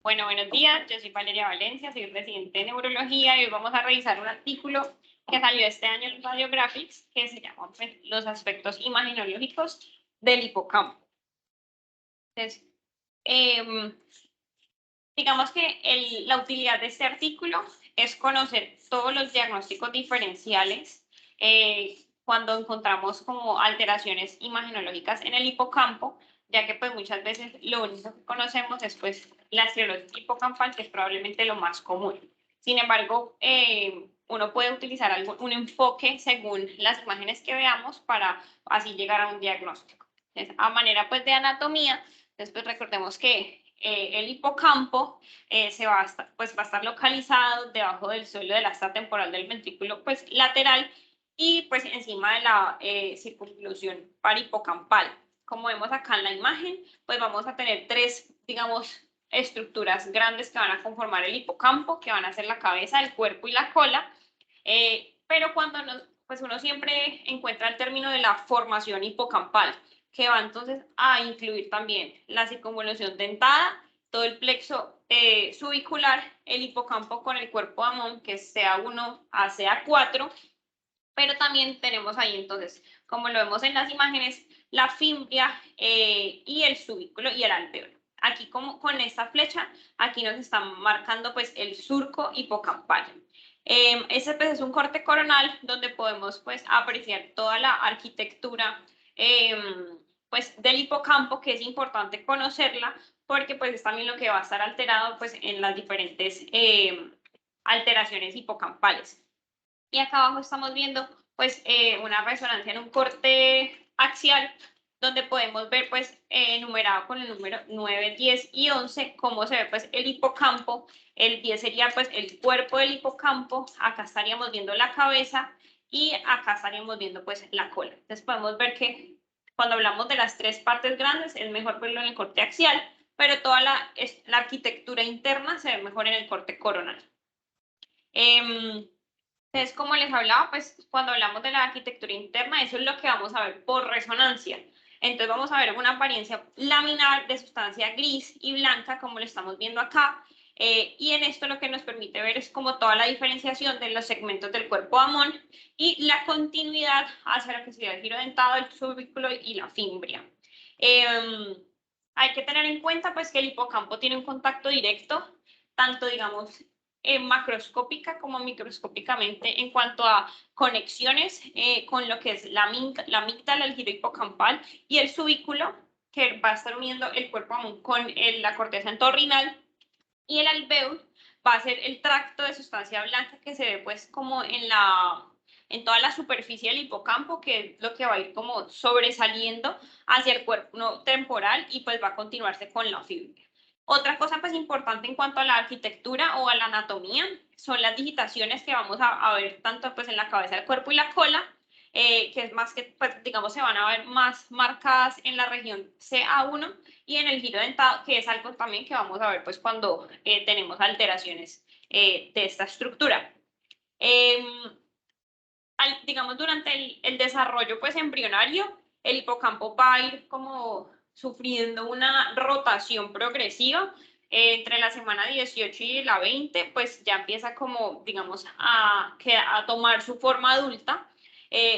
Bueno, buenos días. Yo soy Valeria Valencia, soy residente de neurología y hoy vamos a revisar un artículo que salió este año en Radiographics que se llama pues, Los aspectos imaginológicos del hipocampo. Entonces, digamos que la utilidad de este artículo es conocer todos los diagnósticos diferenciales cuando encontramos como alteraciones imaginológicas en el hipocampo, ya que pues muchas veces lo único que conocemos es pues la esclerosis hipocampal, que es probablemente lo más común. Sin embargo, uno puede utilizar un enfoque según las imágenes que veamos para así llegar a un diagnóstico. Entonces, a manera pues de anatomía, después recordemos que el hipocampo va a estar localizado debajo del suelo del asta temporal del ventrículo pues, lateral y pues encima de la circunvolución parihipocampal. Como vemos acá en la imagen, pues vamos a tener tres, digamos, estructuras grandes que van a conformar el hipocampo, que van a ser la cabeza, el cuerpo y la cola. Pero cuando pues uno siempre encuentra el término de la formación hipocampal, que va entonces a incluir también la circunvolución dentada, todo el plexo subicular, el hipocampo con el cuerpo Amón, que es CA1 a CA4, pero también tenemos ahí entonces, como lo vemos en las imágenes, la fimbria y el subículo y el alvéolo. Aquí como con esta flecha, aquí nos están marcando pues el surco hipocampal. Ese pues, es un corte coronal donde podemos pues apreciar toda la arquitectura pues del hipocampo, que es importante conocerla porque pues es también lo que va a estar alterado pues en las diferentes alteraciones hipocampales. Y acá abajo estamos viendo pues una resonancia en un corte axial donde podemos ver pues enumerado con el número 9, 10 y 11 cómo se ve pues el hipocampo. El 10 sería pues el cuerpo del hipocampo, acá estaríamos viendo la cabeza y acá estaríamos viendo pues la cola. Entonces podemos ver que cuando hablamos de las tres partes grandes es mejor verlo en el corte axial, pero toda la arquitectura interna se ve mejor en el corte coronal. Entonces, como les hablaba, pues cuando hablamos de la arquitectura interna, eso es lo que vamos a ver por resonancia. Entonces vamos a ver una apariencia laminar de sustancia gris y blanca, como lo estamos viendo acá. Y en esto lo que nos permite ver es como toda la diferenciación de los segmentos del cuerpo Amón y la continuidad hacia lo que sería el giro dentado, el subículo y la fimbria. Hay que tener en cuenta pues que el hipocampo tiene un contacto directo, tanto digamos macroscópica como microscópicamente en cuanto a conexiones con lo que es la amígdala, el giro hipocampal y el subículo, que va a estar uniendo el cuerpo con la corteza entorrinal, y el alvéolo va a ser el tracto de sustancia blanca que se ve pues como en toda la superficie del hipocampo, que es lo que va a ir como sobresaliendo hacia el cuerpo temporal y pues va a continuarse con la fibra. Otra cosa pues importante en cuanto a la arquitectura o a la anatomía son las digitaciones que vamos a ver tanto pues en la cabeza, el cuerpo y la cola, que es más que pues digamos se van a ver más marcadas en la región CA1 y en el giro dentado, que es algo también que vamos a ver pues cuando tenemos alteraciones de esta estructura. Digamos durante el desarrollo pues embrionario, el hipocampo va a ir como sufriendo una rotación progresiva entre la semana 18 y la 20, pues ya empieza como, digamos, a tomar su forma adulta.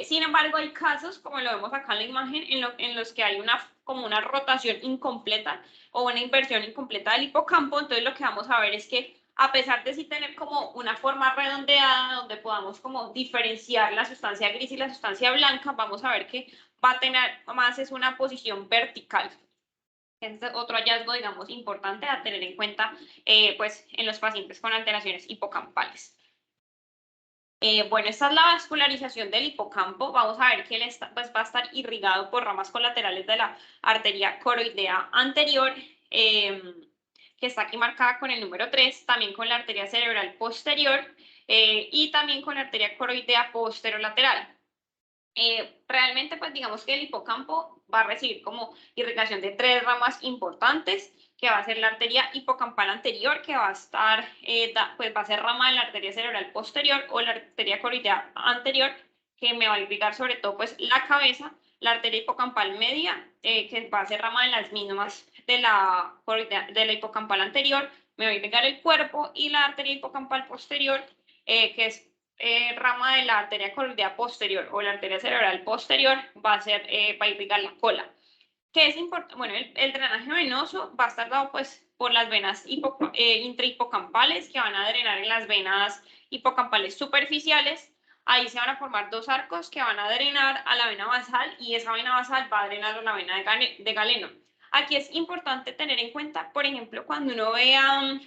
Sin embargo, hay casos, como lo vemos acá en la imagen, en los que hay como una rotación incompleta o una inversión incompleta del hipocampo. Entonces lo que vamos a ver es que a pesar de sí tener como una forma redondeada donde podamos como diferenciar la sustancia gris y la sustancia blanca, vamos a ver que va a tener más es una posición vertical. Este es otro hallazgo, digamos, importante a tener en cuenta pues, en los pacientes con alteraciones hipocampales. Bueno, esta es la vascularización del hipocampo. Vamos a ver que él pues, va a estar irrigado por ramas colaterales de la arteria coroidea anterior, que está aquí marcada con el número 3, también con la arteria cerebral posterior y también con la arteria coroidea posterolateral. Realmente, pues digamos que el hipocampo va a recibir como irrigación de tres ramas importantes, que va a ser la arteria hipocampal anterior, que va a estar, pues va a ser rama de la arteria cerebral posterior, o la arteria coroidea anterior, que me va a irrigar sobre todo pues la cabeza, la arteria hipocampal media, que va a ser rama de las mismas de la hipocampal anterior, me va a irrigar el cuerpo, y la arteria hipocampal posterior, que es rama de la arteria coroidea posterior o la arteria cerebral posterior, va a irrigar la cola. ¿Qué es importante? Bueno, el drenaje venoso va a estar dado pues por las venas intrahipocampales, que van a drenar en las venas hipocampales superficiales. Ahí se van a formar dos arcos que van a drenar a la vena basal, y esa vena basal va a drenar a la vena de galeno. Aquí es importante tener en cuenta, por ejemplo, cuando uno vea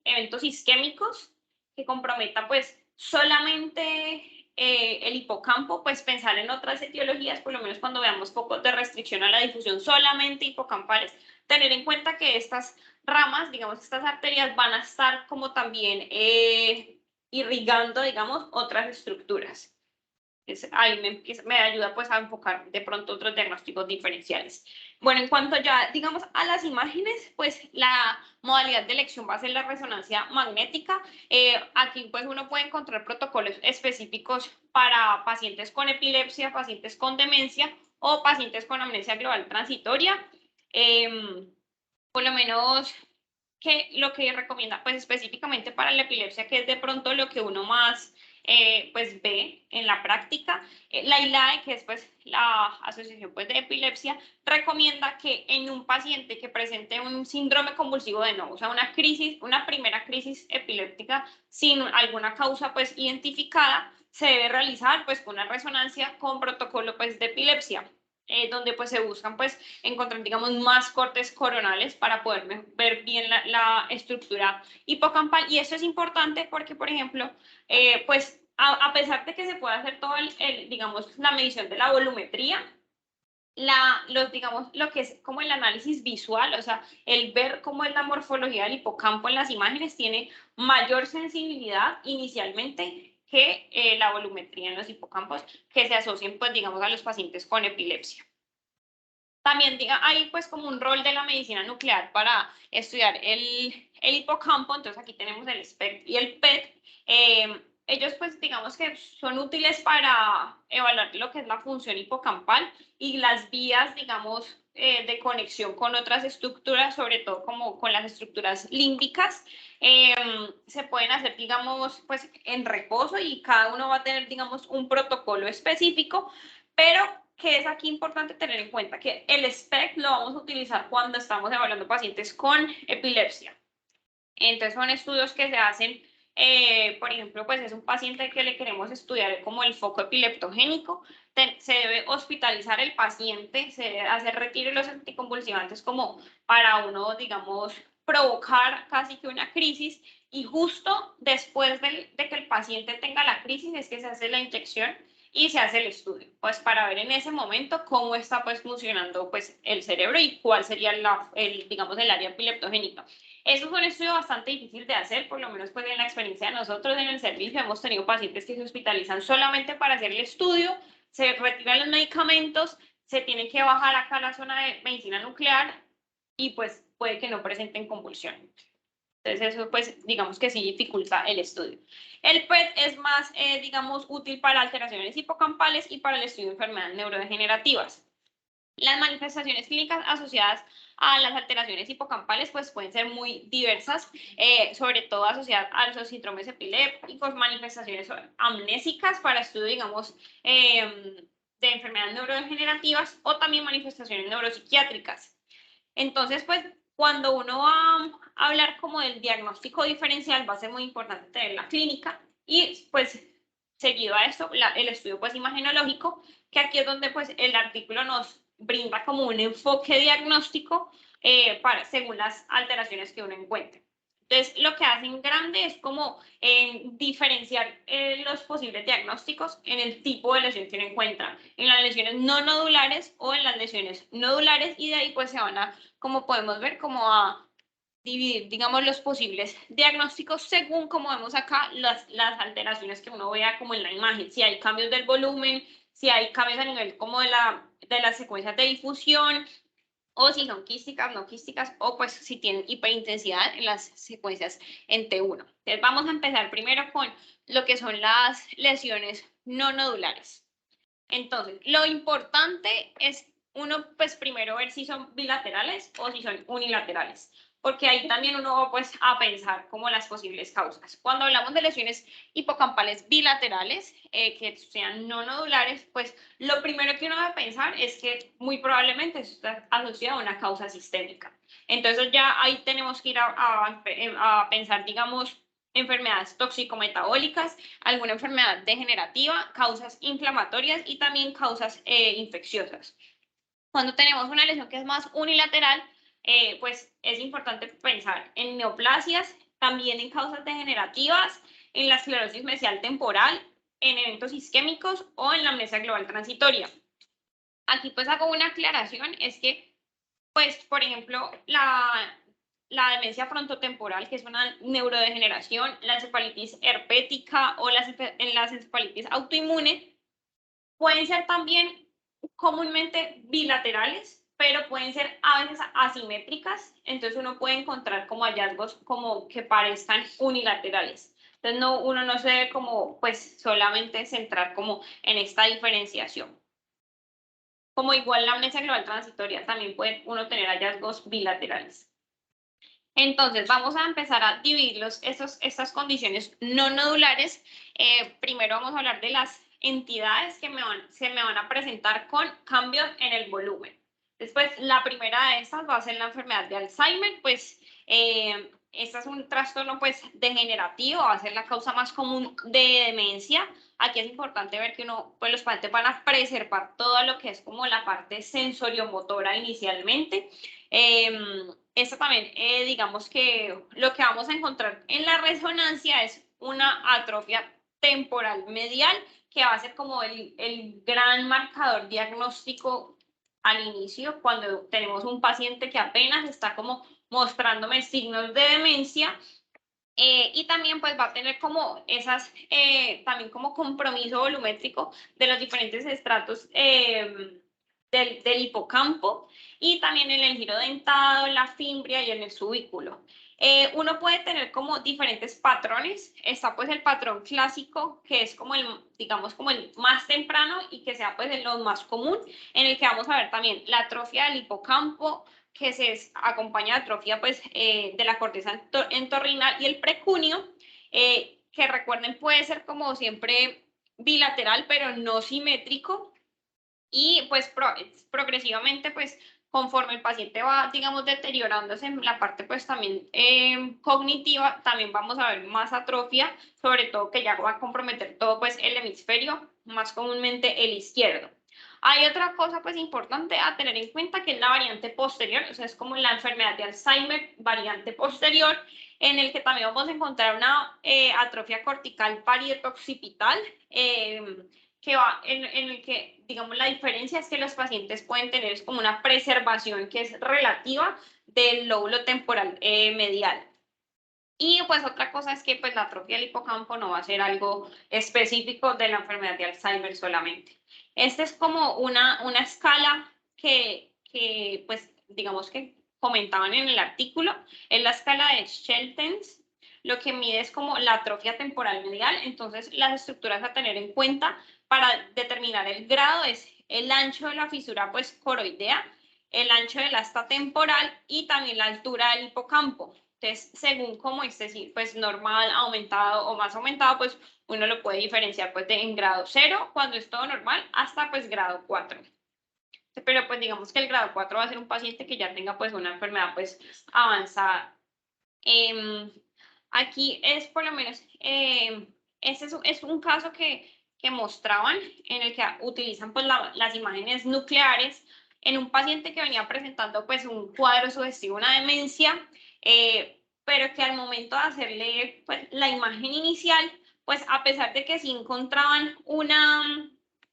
eventos isquémicos que comprometan pues solamente el hipocampo, pues pensar en otras etiologías, por lo menos cuando veamos focos de restricción a la difusión solamente hipocampales, tener en cuenta que estas ramas, digamos, estas arterias van a estar como también irrigando, digamos, otras estructuras. Ahí me ayuda pues a enfocar de pronto otros diagnósticos diferenciales. Bueno, en cuanto ya, digamos, a las imágenes, pues la modalidad de elección va a ser la resonancia magnética. Aquí pues uno puede encontrar protocolos específicos para pacientes con epilepsia, pacientes con demencia o pacientes con amnesia global transitoria. Por lo menos que lo que recomienda pues específicamente para la epilepsia, que es de pronto lo que uno más pues ve en la práctica, la ILAE, que es pues la Asociación pues de Epilepsia, recomienda que en un paciente que presente un síndrome convulsivo de no, o sea, una primera crisis epiléptica sin alguna causa pues identificada, se debe realizar pues una resonancia con protocolo pues de epilepsia. Donde pues se buscan pues encontrar, digamos, más cortes coronales para poder ver bien la estructura hipocampal. Y eso es importante porque, por ejemplo, pues a pesar de que se puede hacer todo digamos, la medición de la volumetría, digamos, lo que es como el análisis visual, o sea, el ver cómo es la morfología del hipocampo en las imágenes, tiene mayor sensibilidad inicialmente que la volumetría en los hipocampos que se asocian, pues, digamos, a los pacientes con epilepsia. También hay pues como un rol de la medicina nuclear para estudiar el hipocampo. Entonces aquí tenemos el SPECT y el PET. Ellos pues digamos que son útiles para evaluar lo que es la función hipocampal y las vías, digamos, de conexión con otras estructuras, sobre todo como con las estructuras límbicas. Se pueden hacer, digamos, pues en reposo, y cada uno va a tener, digamos, un protocolo específico, pero que es aquí importante tener en cuenta que el SPECT lo vamos a utilizar cuando estamos evaluando pacientes con epilepsia. Entonces son estudios que se hacen, por ejemplo, pues es un paciente que le queremos estudiar como el foco epileptogénico, se debe hospitalizar el paciente, se debe hacer retiro de los anticonvulsivantes como para uno, digamos, provocar casi que una crisis, y justo después de que el paciente tenga la crisis es que se hace la inyección y se hace el estudio, pues para ver en ese momento cómo está pues funcionando pues el cerebro y cuál sería digamos, el área epileptogénica. Eso es un estudio bastante difícil de hacer, por lo menos pues en la experiencia de nosotros en el servicio hemos tenido pacientes que se hospitalizan solamente para hacer el estudio, se retiran los medicamentos, se tienen que bajar acá a la zona de medicina nuclear y pues puede que no presenten convulsión. Entonces eso pues digamos que sí dificulta el estudio. El PET es más, digamos, útil para alteraciones hipocampales y para el estudio de enfermedades neurodegenerativas. Las manifestaciones clínicas asociadas a las alteraciones hipocampales pues pueden ser muy diversas, sobre todo asociadas a los síndromes epilépticos, manifestaciones amnésicas para estudio, digamos, de enfermedades neurodegenerativas, o también manifestaciones neuropsiquiátricas. Entonces, pues, cuando uno va a hablar como del diagnóstico diferencial, va a ser muy importante tener la clínica y, pues, seguido a esto, el estudio, pues, imagenológico, que aquí es donde, pues, el artículo nos brinda como un enfoque diagnóstico según las alteraciones que uno encuentre. Entonces, lo que hacen grande es como diferenciar los posibles diagnósticos en el tipo de lesión que uno encuentra, en las lesiones no nodulares o en las lesiones nodulares, y de ahí pues se van a, como podemos ver, como a dividir, digamos, los posibles diagnósticos según, como vemos acá, las alteraciones que uno vea como en la imagen, si hay cambios del volumen, si hay cambios a nivel como de las secuencias de difusión, o si son quísticas, no quísticas, o pues si tienen hiperintensidad en las secuencias en T1. Entonces vamos a empezar primero con lo que son las lesiones no nodulares. Entonces, lo importante es uno, pues primero ver si son bilaterales o si son unilaterales. porque ahí también uno va pues a pensar como las posibles causas. Cuando hablamos de lesiones hipocampales bilaterales, que sean no nodulares, pues lo primero que uno debe pensar es que muy probablemente está asociado a una causa sistémica. Entonces ya ahí tenemos que ir a pensar, digamos, enfermedades tóxico-metabólicas, alguna enfermedad degenerativa, causas inflamatorias y también causas infecciosas. Cuando tenemos una lesión que es más unilateral, pues es importante pensar en neoplasias, también en causas degenerativas, en la esclerosis mesial temporal, en eventos isquémicos o en la amnesia global transitoria. Aquí pues hago una aclaración, es que, pues, por ejemplo, la demencia frontotemporal, que es una neurodegeneración, la encefalitis herpética o las encefalitis autoinmune, pueden ser también comúnmente bilaterales, pero pueden ser a veces asimétricas, entonces uno puede encontrar como hallazgos como que parezcan unilaterales. Entonces uno no se debe como pues solamente centrar como en esta diferenciación. Como igual la amnesia global transitoria, también puede uno tener hallazgos bilaterales. Entonces, vamos a empezar a dividir estas condiciones no nodulares. Primero vamos a hablar de las entidades que se me van a presentar con cambios en el volumen. Después, la primera de estas va a ser la enfermedad de Alzheimer, pues esta es un trastorno pues degenerativo, va a ser la causa más común de demencia. Aquí es importante ver que pues los pacientes van a preservar todo lo que es como la parte sensoriomotora inicialmente. Esto también, digamos que lo que vamos a encontrar en la resonancia es una atrofia temporal medial, que va a ser como el gran marcador diagnóstico al inicio, cuando tenemos un paciente que apenas está como mostrándome signos de demencia. Y también pues va a tener como también como compromiso volumétrico de los diferentes estratos del hipocampo y también en el giro dentado, la fimbria y en el subículo. Uno puede tener como diferentes patrones. Está pues el patrón clásico, que es como digamos, como el más temprano y que sea pues lo más común, en el que vamos a ver también la atrofia del hipocampo, que se acompaña de atrofia pues, de la corteza entorrinal y el precúneo, que recuerden puede ser como siempre bilateral, pero no simétrico, y pues progresivamente pues conforme el paciente va, digamos, deteriorándose en la parte pues también cognitiva, también vamos a ver más atrofia, sobre todo que ya va a comprometer todo pues el hemisferio, más comúnmente el izquierdo. Hay otra cosa pues importante a tener en cuenta, que es la variante posterior, o sea, es como la enfermedad de Alzheimer, variante posterior, en el que también vamos a encontrar una atrofia cortical parieto-occipital, que va en el que, digamos, la diferencia es que los pacientes pueden tener como una preservación que es relativa del lóbulo temporal medial. Y pues otra cosa es que pues la atrofia del hipocampo no va a ser algo específico de la enfermedad de Alzheimer solamente. Esta es como una escala que pues digamos que comentaban en el artículo, es la escala de Sheltens. Lo que mide es como la atrofia temporal medial. Entonces las estructuras a tener en cuenta para determinar el grado es el ancho de la fisura pues coroidea, el ancho del asta temporal y también la altura del hipocampo. Entonces, según cómo esté, pues normal, aumentado o más aumentado, pues uno lo puede diferenciar pues en grado 0, cuando es todo normal, hasta pues grado 4. Pero pues digamos que el grado 4 va a ser un paciente que ya tenga pues una enfermedad pues avanzada. Aquí es por lo menos, este es un caso que mostraban en el que utilizan pues las imágenes nucleares en un paciente que venía presentando pues un cuadro sugestivo, una demencia, pero que al momento de hacerle pues la imagen inicial, pues a pesar de que sí encontraban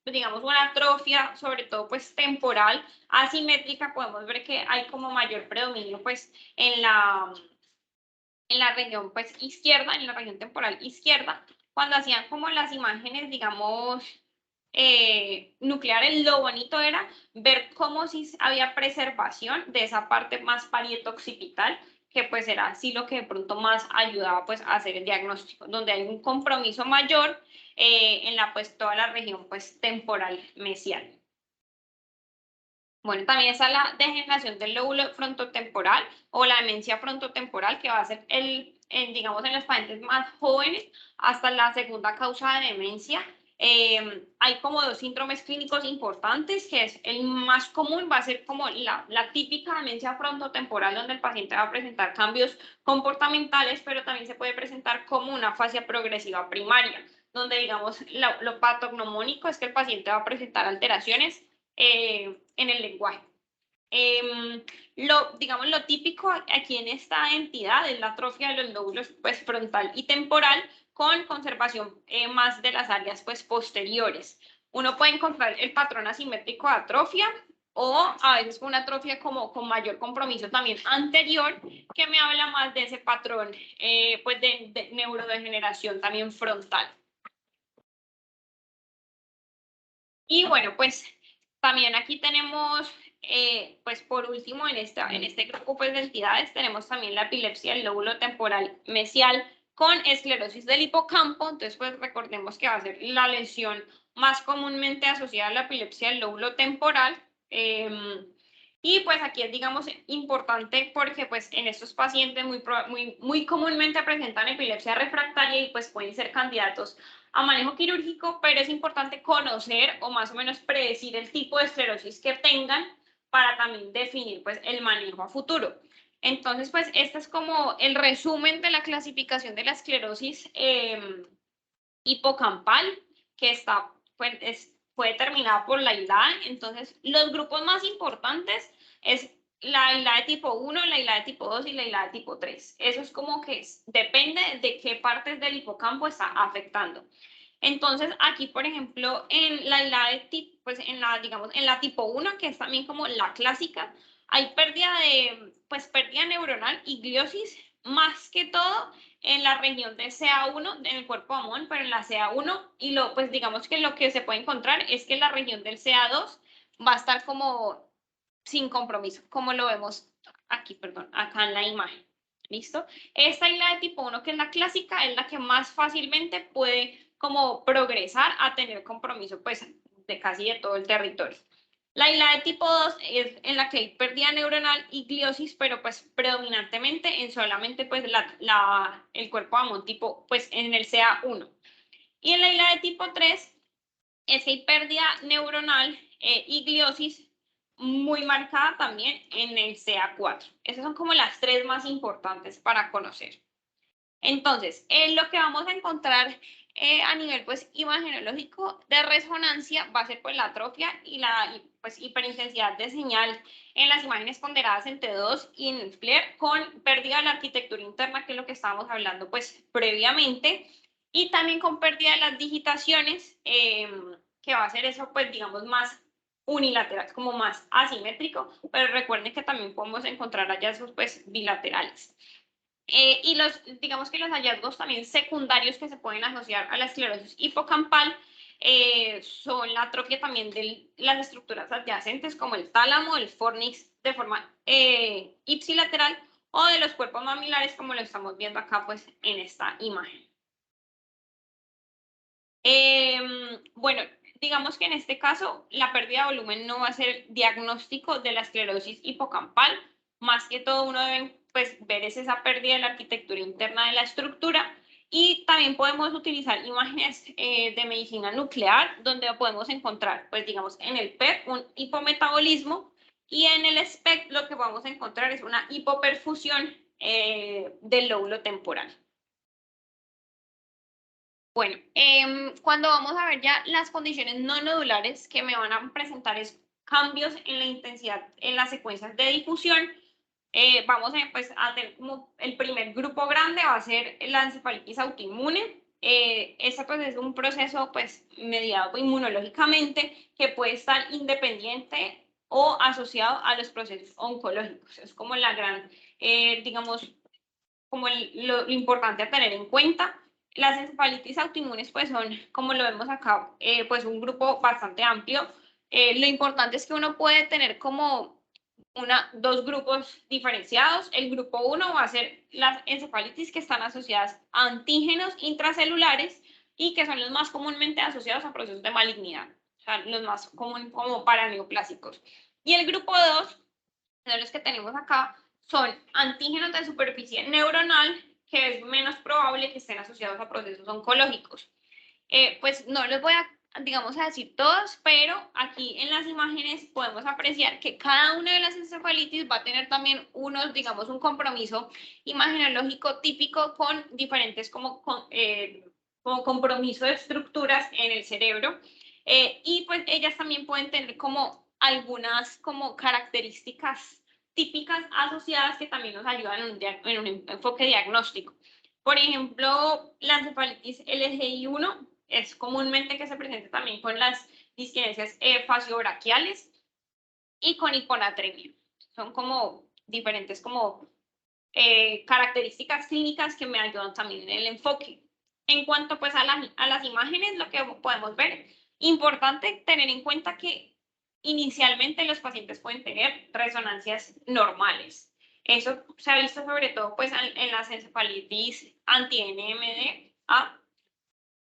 digamos, una atrofia, sobre todo pues temporal, asimétrica, podemos ver que hay como mayor predominio pues en la región pues izquierda, en la región temporal izquierda, cuando hacían como las imágenes, digamos, nucleares, lo bonito era ver cómo si había preservación de esa parte más parieto-occipital, que pues era así lo que de pronto más ayudaba pues a hacer el diagnóstico, donde hay un compromiso mayor en la pues toda la región pues temporal mesial. Bueno, también está la degeneración del lóbulo frontotemporal o la demencia frontotemporal, que va a ser digamos, en los pacientes más jóvenes hasta la segunda causa de demencia. Hay como dos síndromes clínicos importantes, que es el más común, va a ser como la típica demencia frontotemporal, donde el paciente va a presentar cambios comportamentales, pero también se puede presentar como una afasia progresiva primaria, donde, digamos, lo patognomónico es que el paciente va a presentar alteraciones en el lenguaje. Digamos, lo típico aquí en esta entidad es la atrofia de los lóbulos pues, frontal y temporal, con conservación más de las áreas pues, posteriores. Uno puede encontrar el patrón asimétrico de atrofia o a veces una atrofia como con mayor compromiso también anterior, que me habla más de ese patrón pues de neurodegeneración también frontal. Y bueno, pues también aquí tenemos, pues por último, en este grupo pues, de entidades, tenemos también la epilepsia del lóbulo temporal mesial con esclerosis del hipocampo. Entonces, pues recordemos que va a ser la lesión más comúnmente asociada a la epilepsia del lóbulo temporal. Y pues aquí es, digamos, importante porque pues en estos pacientes muy comúnmente presentan epilepsia refractaria y pues pueden ser candidatos a manejo quirúrgico, pero es importante conocer o más o menos predecir el tipo de esclerosis que tengan para también definir pues el manejo a futuro. Entonces, pues este es como el resumen de la clasificación de la esclerosis hipocampal, que fue determinada por la ILAE. Entonces, los grupos más importantes es la ILAE tipo 1, la ILAE tipo 2 y la ILAE tipo 3. Eso es como que depende de qué partes del hipocampo está afectando. Entonces, aquí, por ejemplo, en la ILAE tipo, pues digamos, en la tipo 1, que es también como la clásica, hay pérdida neuronal y gliosis, más que todo en la región de CA1, en el cuerpo Amón, pero en la CA1, y pues digamos que lo que se puede encontrar es que la región del CA2 va a estar como sin compromiso, como lo vemos aquí, perdón, acá en la imagen. ¿Listo? Esta isla de tipo 1, que es la clásica, es la que más fácilmente puede como progresar a tener compromiso pues de casi de todo el territorio. La isla de tipo 2 es en la que hay pérdida neuronal y gliosis, pero pues predominantemente en solamente pues el cuerpo Amón tipo pues en el CA1. Y en la isla de tipo 3 es que hay pérdida neuronal y gliosis muy marcada también en el CA4. Esas son como las tres más importantes para conocer. Entonces, lo que vamos a encontrar a nivel pues imagenológico de resonancia va a ser pues la atrofia y la pues, hiperintensidad de señal en las imágenes ponderadas en T2 y en el FLAIR, con pérdida de la arquitectura interna, que es lo que estábamos hablando pues previamente, y también con pérdida de las digitaciones, que va a ser eso pues digamos más unilateral, como más asimétrico, pero recuerden que también podemos encontrar hallazgos pues bilaterales. Y digamos que los hallazgos también secundarios que se pueden asociar a la esclerosis hipocampal son la atrofia también de las estructuras adyacentes, como el tálamo, el fornix de forma ipsilateral, o de los cuerpos mamilares, como lo estamos viendo acá pues en esta imagen. Bueno, digamos que en este caso la pérdida de volumen no va a ser diagnóstico de la esclerosis hipocampal. Más que todo uno debe pues, ver esa pérdida de la arquitectura interna de la estructura, y también podemos utilizar imágenes de medicina nuclear, donde podemos encontrar, pues digamos, en el PET un hipometabolismo, y en el SPECT lo que vamos a encontrar es una hipoperfusión del lóbulo temporal. Bueno, cuando vamos a ver ya las condiciones no nodulares que me van a presentar es cambios en la intensidad en las secuencias de difusión, vamos pues, a tener como el primer grupo grande va a ser la encefalitis autoinmune. Este pues, es un proceso pues, mediado inmunológicamente que puede estar independiente o asociado a los procesos oncológicos. Es como la gran, digamos, como lo importante a tener en cuenta. Las encefalitis autoinmunes pues son, como lo vemos acá, pues un grupo bastante amplio. Lo importante es que uno puede tener como dos grupos diferenciados. El grupo 1 va a ser las encefalitis que están asociadas a antígenos intracelulares y que son los más comúnmente asociados a procesos de malignidad, o sea, los más comunes como paraneoplásicos. Y el grupo 2, de los que tenemos acá, son antígenos de superficie neuronal, que es menos probable que estén asociados a procesos oncológicos. Pues no les voy a, digamos, a decir todos, pero aquí en las imágenes podemos apreciar que cada una de las encefalitis va a tener también unos, digamos, un compromiso imagenológico típico con diferentes como compromiso de estructuras en el cerebro. Y pues ellas también pueden tener como algunas como características típicas asociadas que también nos ayudan en un enfoque diagnóstico. Por ejemplo, la encefalitis LGI1 es comúnmente que se presenta también con las disquinesias faciobraquiales y con hiponatremia. Son como diferentes como características clínicas que me ayudan también en el enfoque. En cuanto pues a las imágenes, lo que podemos ver, importante tener en cuenta que inicialmente los pacientes pueden tener resonancias normales. Eso se ha visto sobre todo pues en las encefalitis anti-NMDA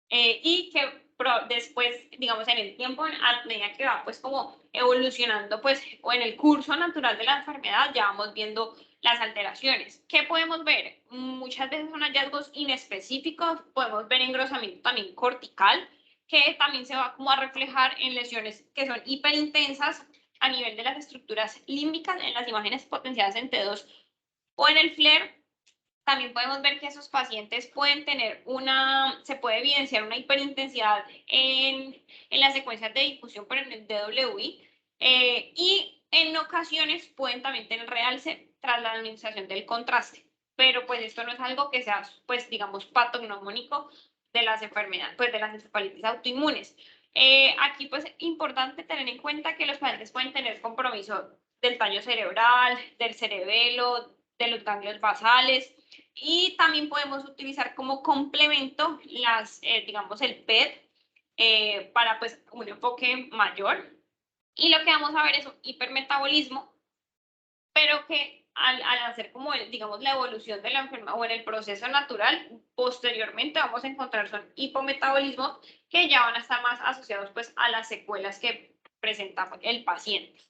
y que después, digamos, en el tiempo, a medida que va pues como evolucionando pues o en el curso natural de la enfermedad, ya vamos viendo las alteraciones. ¿Qué podemos ver? Muchas veces son hallazgos inespecíficos, podemos ver engrosamiento también cortical, que también se va como a reflejar en lesiones que son hiperintensas a nivel de las estructuras límbicas en las imágenes potenciadas en T2 o en el FLAIR. También podemos ver que esos pacientes pueden tener se puede evidenciar una hiperintensidad en las secuencias de difusión por el DWI y en ocasiones pueden también tener realce tras la administración del contraste. Pero pues esto no es algo que sea, pues digamos, patognomónico de las enfermedades, pues de las encefalitis autoinmunes. Aquí pues es importante tener en cuenta que los pacientes pueden tener compromiso del tallo cerebral, del cerebelo, de los ganglios basales, y también podemos utilizar como complemento digamos, el PET para pues un enfoque mayor. Y lo que vamos a ver es un hipermetabolismo, pero que al hacer como, digamos, la evolución de la enfermedad o en el proceso natural, posteriormente vamos a encontrar son hipometabolismos que ya van a estar más asociados pues a las secuelas que presenta el paciente.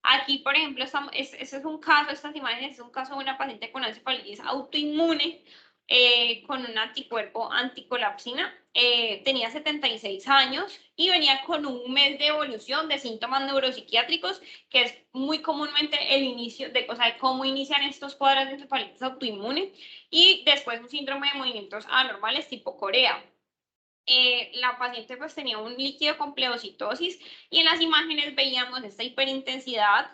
Aquí, por ejemplo, ese es un caso, estas imágenes es un caso de una paciente con encefalitis autoinmune con un anticuerpo anticolapsina. Tenía 76 años y venía con un mes de evolución de síntomas neuropsiquiátricos, que es muy comúnmente el inicio de, o sea, cómo inician estos cuadros de encefalitis autoinmune, y después un síndrome de movimientos anormales tipo Corea. La paciente pues tenía un líquido con pleocitosis y en las imágenes veíamos esta hiperintensidad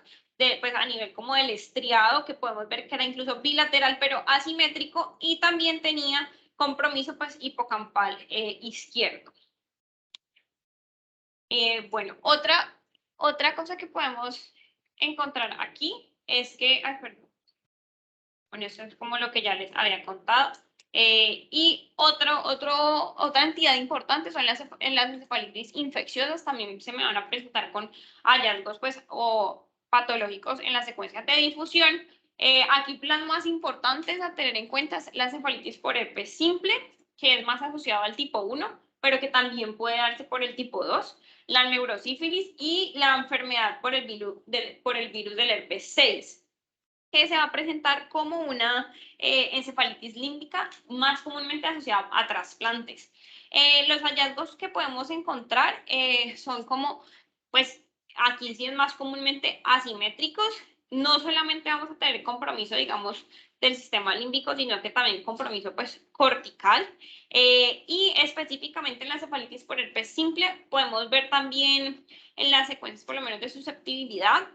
pues a nivel como del estriado, que podemos ver que era incluso bilateral pero asimétrico, y también tenía compromiso pues hipocampal izquierdo. Bueno, otra cosa que podemos encontrar aquí es que, perdón, bueno, eso es como lo que ya les había contado. Y otra entidad importante son las encefalitis infecciosas. También se me van a presentar con hallazgos pues, o patológicos en las secuencias de difusión. Aquí las más importantes a tener en cuenta es la encefalitis por herpes simple, que es más asociado al tipo 1, pero que también puede darse por el tipo 2, la neurosífilis y la enfermedad por el virus del herpes 6, que se va a presentar como una encefalitis límbica más comúnmente asociada a trasplantes. Los hallazgos que podemos encontrar son como, pues aquí sí es más comúnmente asimétricos. No solamente vamos a tener compromiso, digamos, del sistema límbico, sino que también compromiso pues cortical. Y específicamente en la encefalitis por herpes simple podemos ver también en las secuencias por lo menos de susceptibilidad,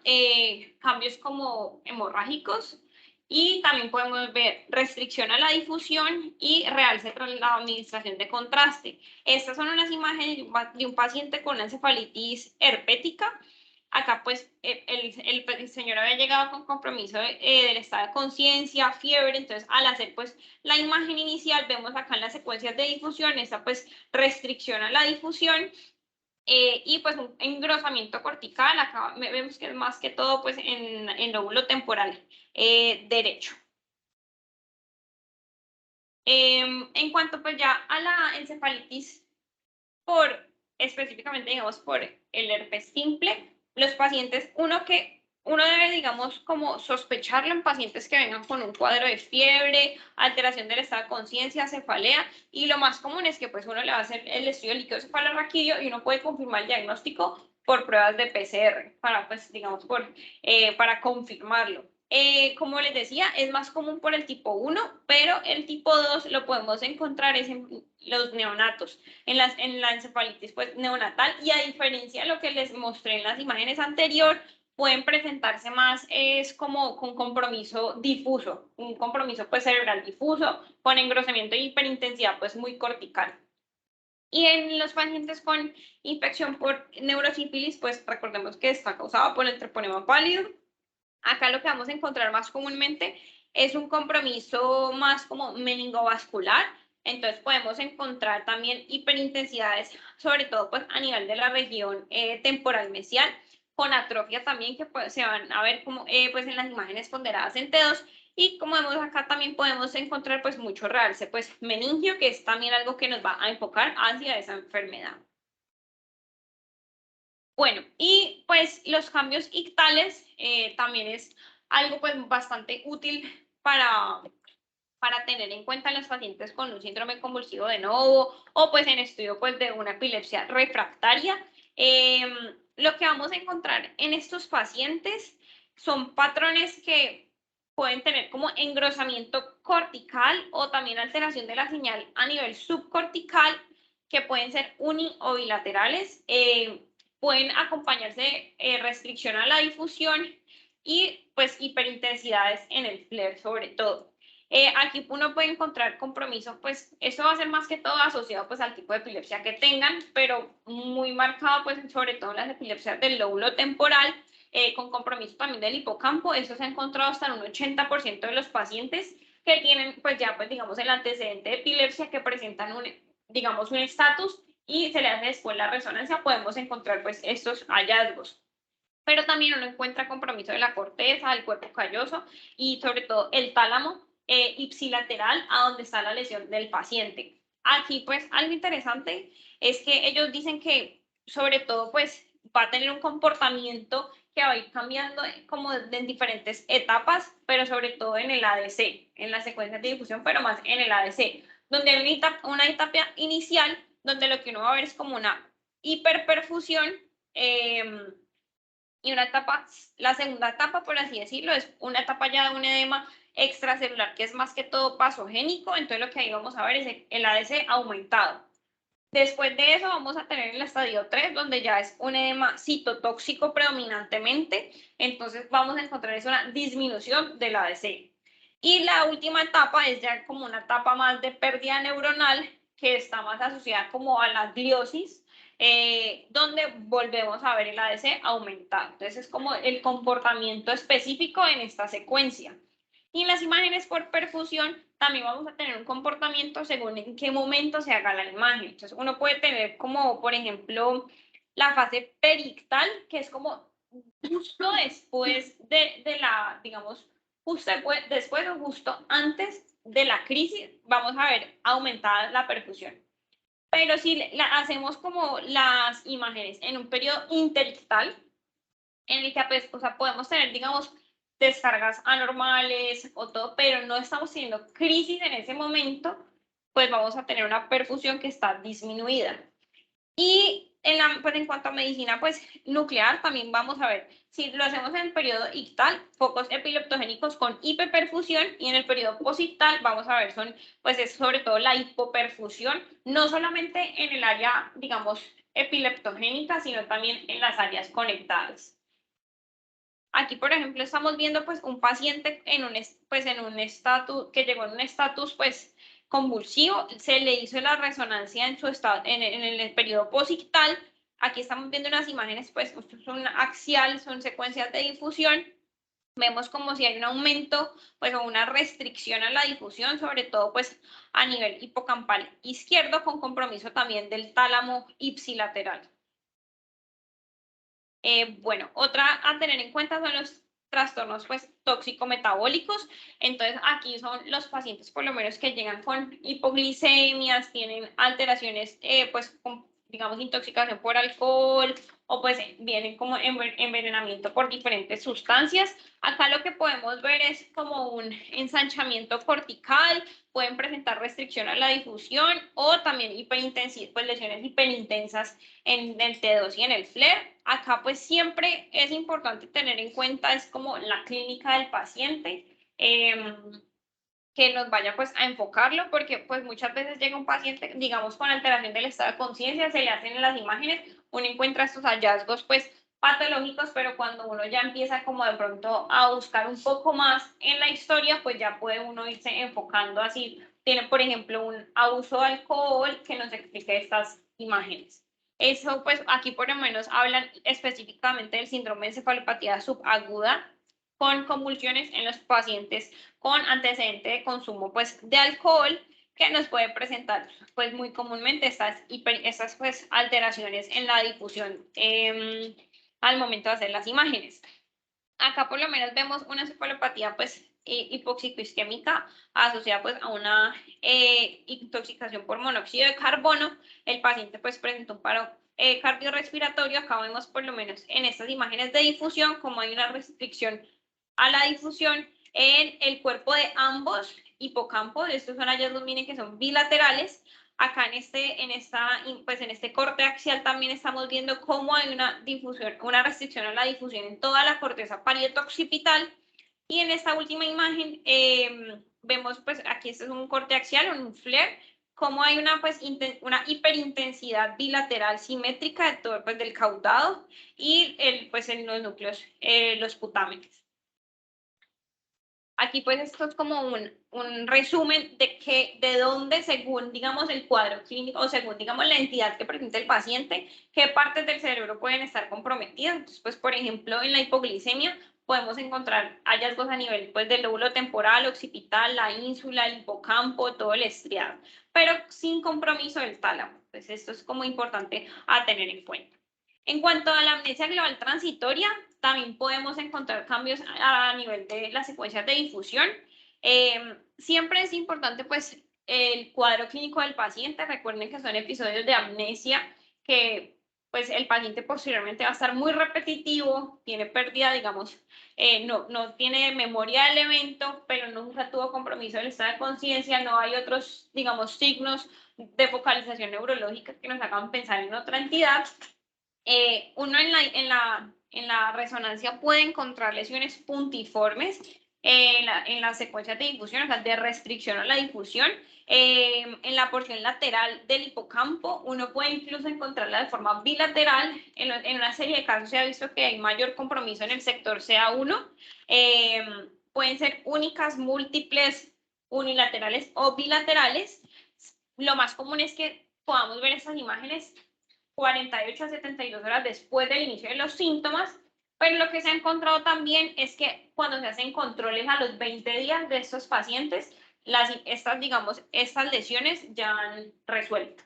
cambios como hemorrágicos, y también podemos ver restricción a la difusión y realce tras la administración de contraste. Estas son unas imágenes de un paciente con encefalitis herpética. Acá pues el señor había llegado con compromiso del estado de conciencia, fiebre. Entonces al hacer pues la imagen inicial vemos acá en las secuencias de difusión esta pues restricción a la difusión y pues un engrosamiento cortical. Acá vemos que es más que todo pues en lóbulo temporal derecho. En cuanto pues ya a la encefalitis específicamente digamos por el herpes simple, los pacientes, uno que uno debe, digamos, como sospecharlo en pacientes que vengan con un cuadro de fiebre, alteración del estado de conciencia, cefalea, y lo más común es que pues uno le va a hacer el estudio del líquido cefalorraquídeo y uno puede confirmar el diagnóstico por pruebas de PCR, para pues, digamos, para confirmarlo. Como les decía, es más común por el tipo 1, pero el tipo 2 lo podemos encontrar es en los neonatos, en la encefalitis pues, neonatal, y a diferencia de lo que les mostré en las imágenes anteriores, pueden presentarse más es como con compromiso difuso, un compromiso pues cerebral difuso, con engrosamiento y hiperintensidad pues muy cortical. Y en los pacientes con infección por neurosífilis, pues recordemos que está causado por el treponema pálido. Acá lo que vamos a encontrar más comúnmente es un compromiso más como meningovascular, entonces podemos encontrar también hiperintensidades, sobre todo pues a nivel de la región temporal mesial, con atrofia también que pues, se van a ver como pues en las imágenes ponderadas en T2, y como vemos acá también podemos encontrar pues mucho realce pues meningio, que es también algo que nos va a enfocar hacia esa enfermedad. Bueno, y pues los cambios ictales también es algo pues bastante útil para tener en cuenta en los pacientes con un síndrome convulsivo de novo o pues en estudio pues de una epilepsia refractaria. Lo que vamos a encontrar en estos pacientes son patrones que pueden tener como engrosamiento cortical o también alteración de la señal a nivel subcortical, que pueden ser uni o bilaterales. Pueden acompañarse de restricción a la difusión y pues hiperintensidades en el flare sobre todo. Aquí uno puede encontrar compromiso, pues esto va a ser más que todo asociado pues al tipo de epilepsia que tengan, pero muy marcado pues sobre todo en las epilepsias del lóbulo temporal, con compromiso también del hipocampo. Eso se ha encontrado hasta en un 80% de los pacientes que tienen pues ya pues digamos el antecedente de epilepsia, que presentan un, digamos, un estatus y se le hace después la resonancia, podemos encontrar pues estos hallazgos. Pero también uno encuentra compromiso de la corteza, del cuerpo calloso y sobre todo el tálamo ipsilateral, a donde está la lesión del paciente. Aquí pues algo interesante es que ellos dicen que sobre todo pues va a tener un comportamiento que va a ir cambiando como en diferentes etapas, pero sobre todo en el ADC, en las secuencias de difusión, pero más en el ADC, donde hay una etapa inicial donde lo que uno va a ver es como una hiperperfusión, y una etapa, la segunda etapa, por así decirlo, es una etapa ya de un edema extracelular que es más que todo pasogénico, entonces lo que ahí vamos a ver es el ADC aumentado. Después de eso vamos a tener el estadio 3, donde ya es un edema citotóxico predominantemente, entonces vamos a encontrar es una disminución del ADC. Y la última etapa es ya como una etapa más de pérdida neuronal, que está más asociada como a la gliosis, donde volvemos a ver el ADC aumentado. Entonces es como el comportamiento específico en esta secuencia. Y en las imágenes por perfusión también vamos a tener un comportamiento según en qué momento se haga la imagen. Entonces uno puede tener como, por ejemplo, la fase perictal, que es como justo después de la, digamos, justo después o justo antes de la crisis, vamos a ver aumentada la perfusión. Pero si hacemos como las imágenes en un periodo interictal, en el que pues, o sea, podemos tener, digamos, descargas anormales o todo, pero no estamos teniendo crisis en ese momento, pues vamos a tener una perfusión que está disminuida. Y pues en cuanto a medicina pues, nuclear, también vamos a ver, si lo hacemos en el periodo ictal, focos epileptogénicos con hiperperfusión, y en el periodo posictal vamos a ver, pues es sobre todo la hipoperfusión, no solamente en el área, digamos, epileptogénica, sino también en las áreas conectadas. Aquí, por ejemplo, estamos viendo pues un paciente pues, en un estatus, que llegó en un estatus pues convulsivo, se le hizo la resonancia en su estado, en el periodo posictal. Aquí estamos viendo unas imágenes, pues son axial, son secuencias de difusión. Vemos como si hay un aumento, pues, o una restricción a la difusión, sobre todo pues a nivel hipocampal izquierdo, con compromiso también del tálamo ipsilateral. Bueno, otra a tener en cuenta son los trastornos pues tóxico-metabólicos. Entonces aquí son los pacientes por lo menos que llegan con hipoglicemias, tienen alteraciones pues con, digamos, intoxicación por alcohol o pues vienen como envenenamiento por diferentes sustancias. Acá lo que podemos ver es como un ensanchamiento cortical, pueden presentar restricción a la difusión o también hiperintensidad, pues lesiones hiperintensas en el T2 y en el FLAIR. Acá pues siempre es importante tener en cuenta es como la clínica del paciente, que nos vaya pues a enfocarlo, porque pues muchas veces llega un paciente, digamos, con alteración del estado de conciencia, se le hacen en las imágenes, uno encuentra estos hallazgos pues patológicos, pero cuando uno ya empieza como de pronto a buscar un poco más en la historia, pues ya puede uno irse enfocando así. Tiene, por ejemplo, un abuso de alcohol que nos explique estas imágenes. Eso, pues aquí por lo menos hablan específicamente del síndrome de encefalopatía subaguda con convulsiones en los pacientes con antecedente de consumo pues, de alcohol, que nos puede presentar pues, muy comúnmente estas pues, alteraciones en la difusión al momento de hacer las imágenes. Acá por lo menos vemos una encefalopatía pues, hipoxicoisquémica asociada pues, a una intoxicación por monóxido de carbono. El paciente pues, presentó un paro cardiorrespiratorio. Acá vemos por lo menos en estas imágenes de difusión como hay una restricción a la difusión en el cuerpo de ambos hipocampos. Estos son hallazgos, miren que son bilaterales. Acá en este corte axial también estamos viendo cómo hay una difusión, una restricción a la difusión en toda la corteza parieto-occipital. Y en esta última imagen vemos, pues aquí este es un corte axial, un FLAIR, cómo hay una hiperintensidad bilateral simétrica de todo, pues, del caudado y pues en los núcleos, los putámenes. Aquí pues esto es como un resumen de dónde, según digamos el cuadro clínico o según digamos la entidad que presenta el paciente, qué partes del cerebro pueden estar comprometidas. Entonces, pues por ejemplo en la hipoglicemia podemos encontrar hallazgos a nivel pues del lóbulo temporal, occipital, la ínsula, el hipocampo, todo el estriado, pero sin compromiso del tálamo. Pues esto es como importante a tener en cuenta. En cuanto a la amnesia global transitoria, también podemos encontrar cambios a nivel de las secuencias de difusión. Siempre es importante, pues, el cuadro clínico del paciente. Recuerden que son episodios de amnesia que, pues, el paciente posteriormente va a estar muy repetitivo, tiene pérdida, digamos, no tiene memoria del evento, pero nunca tuvo compromiso del estado de conciencia, no hay otros, digamos, signos de focalización neurológica que nos hagan pensar en otra entidad. Uno en la resonancia puede encontrar lesiones puntiformes en las secuencias de difusión, o sea, de restricción a la difusión. En la porción lateral del hipocampo, uno puede incluso encontrarla de forma bilateral. En una serie de casos se ha visto que hay mayor compromiso en el sector CA1. Pueden ser únicas, múltiples, unilaterales o bilaterales. Lo más común es que podamos ver estas imágenes 48 a 72 horas después del inicio de los síntomas, pero lo que se ha encontrado también es que cuando se hacen controles a los 20 días de estos pacientes, estas lesiones ya han resuelto.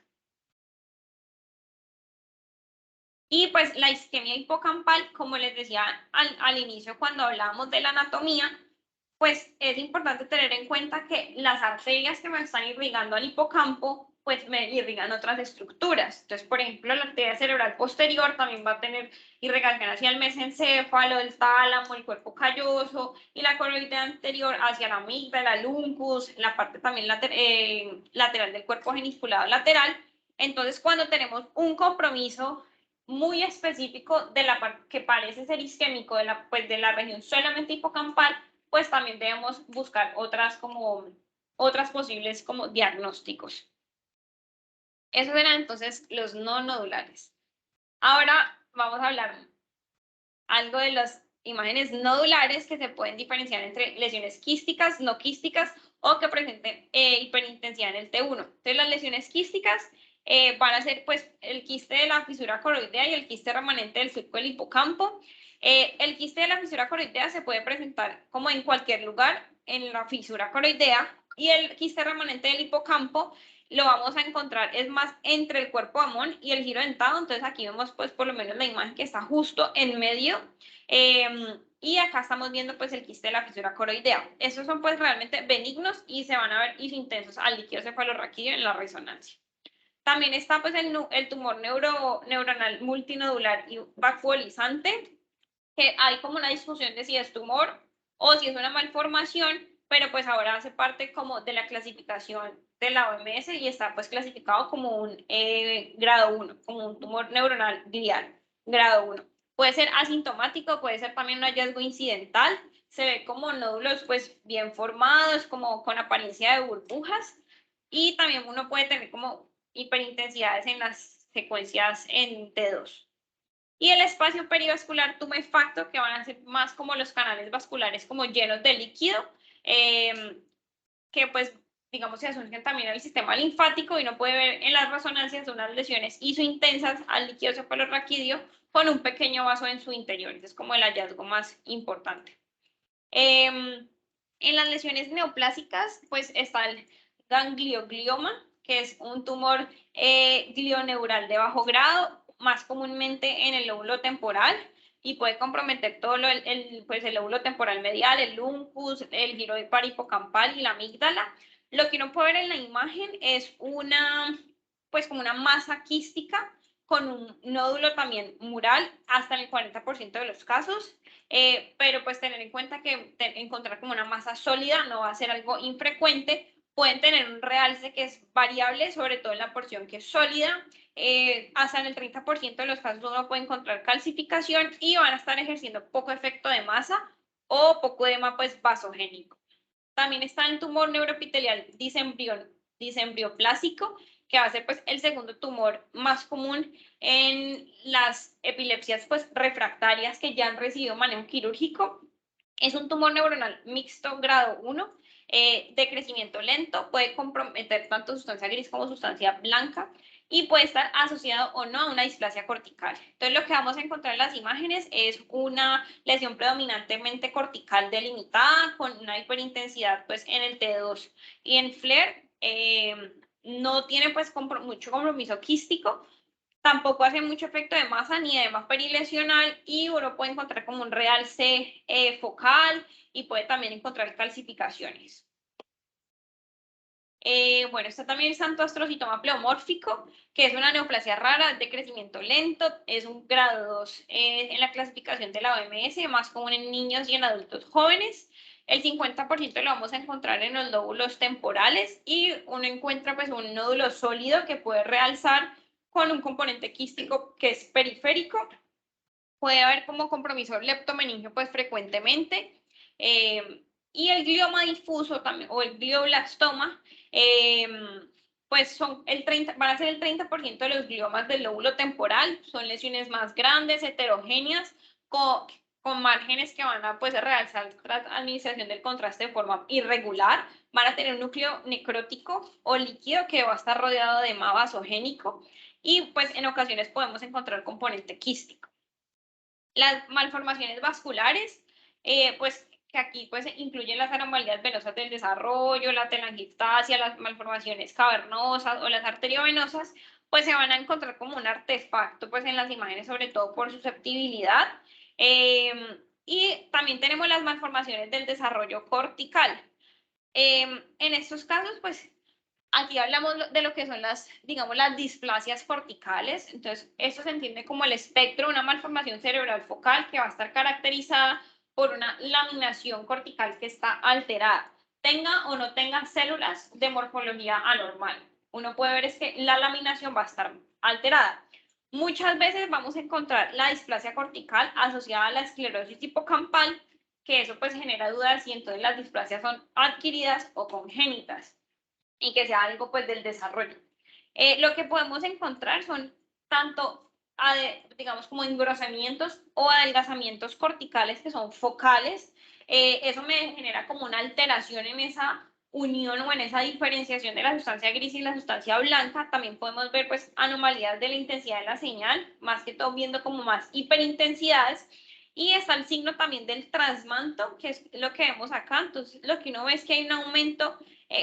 Y pues la isquemia hipocampal, como les decía al inicio cuando hablábamos de la anatomía, pues es importante tener en cuenta que las arterias que me están irrigando al hipocampo pues me irrigan otras estructuras. Entonces, por ejemplo, la arteria cerebral posterior también va a tener irrigación hacia el mesencéfalo, el tálamo, el cuerpo calloso, y la coroidea anterior hacia la amígdala, el uncus, la parte también lateral del cuerpo geniculado lateral. Entonces, cuando tenemos un compromiso muy específico de la parte que parece ser isquémico pues de la región solamente hipocampal, pues también debemos buscar otras posibles como diagnósticos. Esos eran entonces los no nodulares. Ahora vamos a hablar algo de las imágenes nodulares que se pueden diferenciar entre lesiones quísticas, no quísticas o que presenten hiperintensidad en el T1. Entonces las lesiones quísticas van a ser pues el quiste de la fisura coroidea y el quiste remanente del surco del hipocampo. El quiste de la fisura coroidea se puede presentar como en cualquier lugar en la fisura coroidea, y el quiste remanente del hipocampo lo vamos a encontrar, es más entre el cuerpo Amón y el giro dentado. Entonces aquí vemos pues por lo menos la imagen que está justo en medio, y acá estamos viendo pues el quiste de la fisura coroidea. Estos son pues realmente benignos y se van a ver intensos al líquido cefalorraquídeo en la resonancia. También está pues el tumor neuronal multinodular y vacuolizante, que hay como una discusión de si es tumor o si es una malformación, pero pues ahora hace parte como de la clasificación de la OMS y está pues clasificado como un grado 1, como un tumor neuronal glial, grado 1. Puede ser asintomático, puede ser también un hallazgo incidental, se ve como nódulos pues bien formados, como con apariencia de burbujas, y también uno puede tener como hiperintensidades en las secuencias en T2. Y el espacio perivascular tumefacto, que van a ser más como los canales vasculares como llenos de líquido, que pues digamos se asocian también al sistema linfático, y uno puede ver en las resonancias unas lesiones isointensas al líquido cefalorraquídeo con un pequeño vaso en su interior. Ese es como el hallazgo más importante. En las lesiones neoplásicas, pues está el ganglioglioma, que es un tumor glioneural de bajo grado, más comúnmente en el lóbulo temporal, y puede comprometer todo pues el lóbulo temporal medial, el uncus, el giro paripocampal y la amígdala. Lo que uno puede ver en la imagen es pues como una masa quística con un nódulo también mural hasta en el 40% de los casos. Pero pues tener en cuenta que encontrar como una masa sólida no va a ser algo infrecuente. Pueden tener un realce que es variable, sobre todo en la porción que es sólida. Hasta en el 30% de los casos uno puede encontrar calcificación y van a estar ejerciendo poco efecto de masa o poco edema pues vasogénico. También está el tumor neuroepitelial disembrioplásico, que va a ser pues el segundo tumor más común en las epilepsias pues refractarias que ya han recibido manejo quirúrgico. Es un tumor neuronal mixto grado 1, de crecimiento lento, puede comprometer tanto sustancia gris como sustancia blanca y puede estar asociado o no a una displasia cortical. Entonces, lo que vamos a encontrar en las imágenes es una lesión predominantemente cortical delimitada con una hiperintensidad pues en el T2 y en FLAIR. No tiene pues mucho compromiso quístico, tampoco hace mucho efecto de masa ni edema perilesional, y uno puede encontrar como un realce focal y puede también encontrar calcificaciones. Bueno, está también el santo astrocitoma pleomórfico, que es una neoplasia rara de crecimiento lento, es un grado 2 en la clasificación de la OMS, más común en niños y en adultos jóvenes. El 50% lo vamos a encontrar en los lóbulos temporales y uno encuentra pues un nódulo sólido que puede realzar con un componente quístico que es periférico. Puede haber como compromiso leptomeningio pues frecuentemente. Y el glioma difuso también, o el glioblastoma, pues van a ser el 30% de los gliomas del lóbulo temporal. Son lesiones más grandes, heterogéneas, con márgenes que van a pues realzar la administración del contraste de forma irregular. Van a tener un núcleo necrótico o líquido que va a estar rodeado de edema vasogénico, y pues en ocasiones podemos encontrar componente quístico. Las malformaciones vasculares, pues que aquí pues incluyen las anomalías venosas del desarrollo, la telangiectasia, las malformaciones cavernosas o las arteriovenosas, pues se van a encontrar como un artefacto pues en las imágenes, sobre todo por susceptibilidad. Y también tenemos las malformaciones del desarrollo cortical. En estos casos, pues aquí hablamos de lo que son digamos, las displasias corticales. Entonces, esto se entiende como el espectro de una malformación cerebral focal que va a estar caracterizada por una laminación cortical que está alterada, tenga o no tenga células de morfología anormal. Uno puede ver es que la laminación va a estar alterada. Muchas veces vamos a encontrar la displasia cortical asociada a la esclerosis hipocampal, que eso pues genera dudas si entonces las displasias son adquiridas o congénitas, y que sea algo pues del desarrollo. Lo que podemos encontrar son tanto, digamos, como engrosamientos o adelgazamientos corticales que son focales. Eso me genera como una alteración en esa unión o en esa diferenciación de la sustancia gris y la sustancia blanca. También podemos ver pues anomalías de la intensidad de la señal, más que todo viendo como más hiperintensidades. Y está el signo también del transmanto, que es lo que vemos acá. Entonces, lo que uno ve es que hay un aumento,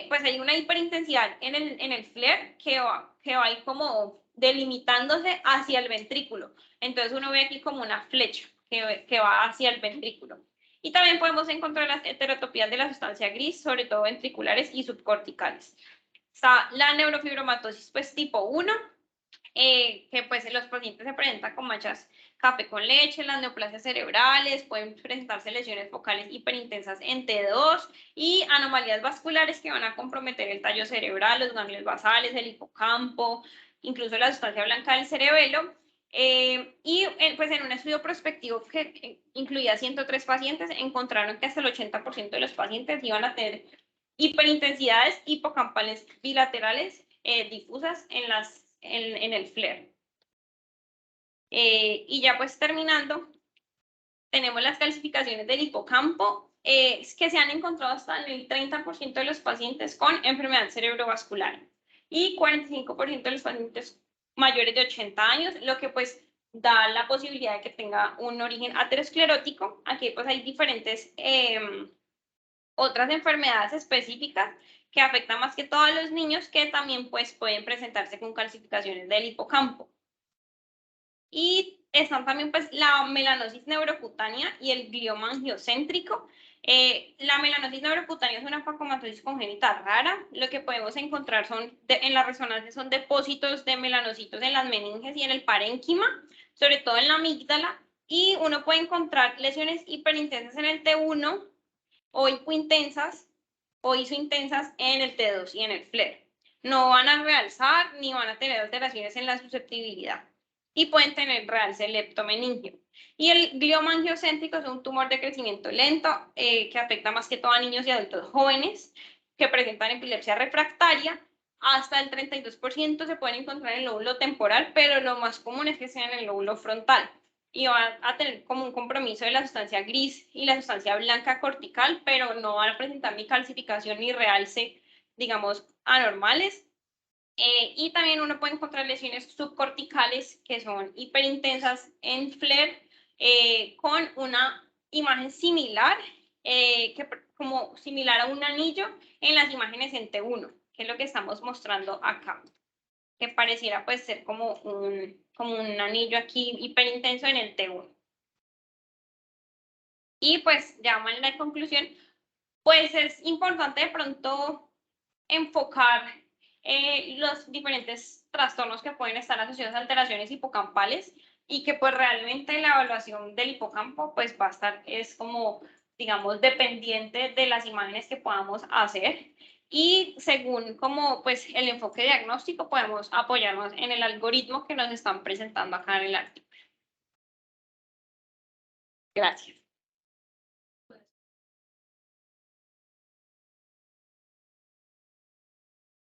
pues hay una hiperintensidad en el FLAIR que va ahí como delimitándose hacia el ventrículo. Entonces, uno ve aquí como una flecha que va hacia el ventrículo. Y también podemos encontrar las heterotopías de la sustancia gris, sobre todo ventriculares y subcorticales. Está la neurofibromatosis pues tipo 1, que pues en los pacientes se presentan con manchas café con leche, las neoplasias cerebrales, pueden presentarse lesiones focales hiperintensas en T2 y anomalías vasculares que van a comprometer el tallo cerebral, los ganglios basales, el hipocampo, incluso la sustancia blanca del cerebelo. Pues en un estudio prospectivo que incluía 103 pacientes, encontraron que hasta el 80% de los pacientes iban a tener hiperintensidades hipocampales bilaterales difusas en el FLAIR. Y ya pues terminando, tenemos las calcificaciones del hipocampo, que se han encontrado hasta en el 30% de los pacientes con enfermedad cerebrovascular y 45% de los pacientes mayores de 80 años, lo que pues da la posibilidad de que tenga un origen aterosclerótico. Aquí pues hay diferentes otras enfermedades específicas que afectan más que todo a los niños, que también pues pueden presentarse con calcificaciones del hipocampo. Y están también pues la melanosis neurocutánea y el glioma angiocéntrico. La melanosis neurocutánea es una fagocomatosis congénita rara. Lo que podemos encontrar en la resonancia son depósitos de melanocitos en las meninges y en el parénquima, sobre todo en la amígdala, y uno puede encontrar lesiones hiperintensas en el T1 o hipointensas o isointensas en el T2 y en el FLAIR. No van a realzar ni van a tener alteraciones en la susceptibilidad y pueden tener realce leptomeningio. Y el glioma angiocéntrico es un tumor de crecimiento lento que afecta más que todo a niños y adultos jóvenes que presentan epilepsia refractaria. Hasta el 32% se pueden encontrar en el lóbulo temporal, pero lo más común es que sea en el lóbulo frontal. Y van a tener como un compromiso de la sustancia gris y la sustancia blanca cortical, pero no van a presentar ni calcificación ni realce, digamos, anormales. Y también uno puede encontrar lesiones subcorticales que son hiperintensas en FLAIR con una imagen similar, como similar a un anillo en las imágenes en T1, que es lo que estamos mostrando acá, que pareciera pues ser como un anillo aquí hiperintenso en el T1. Y pues ya en la conclusión, pues es importante de pronto enfocar los diferentes trastornos que pueden estar asociados a alteraciones hipocampales y que pues realmente la evaluación del hipocampo pues va a estar, es como, digamos, dependiente de las imágenes que podamos hacer y según como pues el enfoque diagnóstico podemos apoyarnos en el algoritmo que nos están presentando acá en el artículo. Gracias.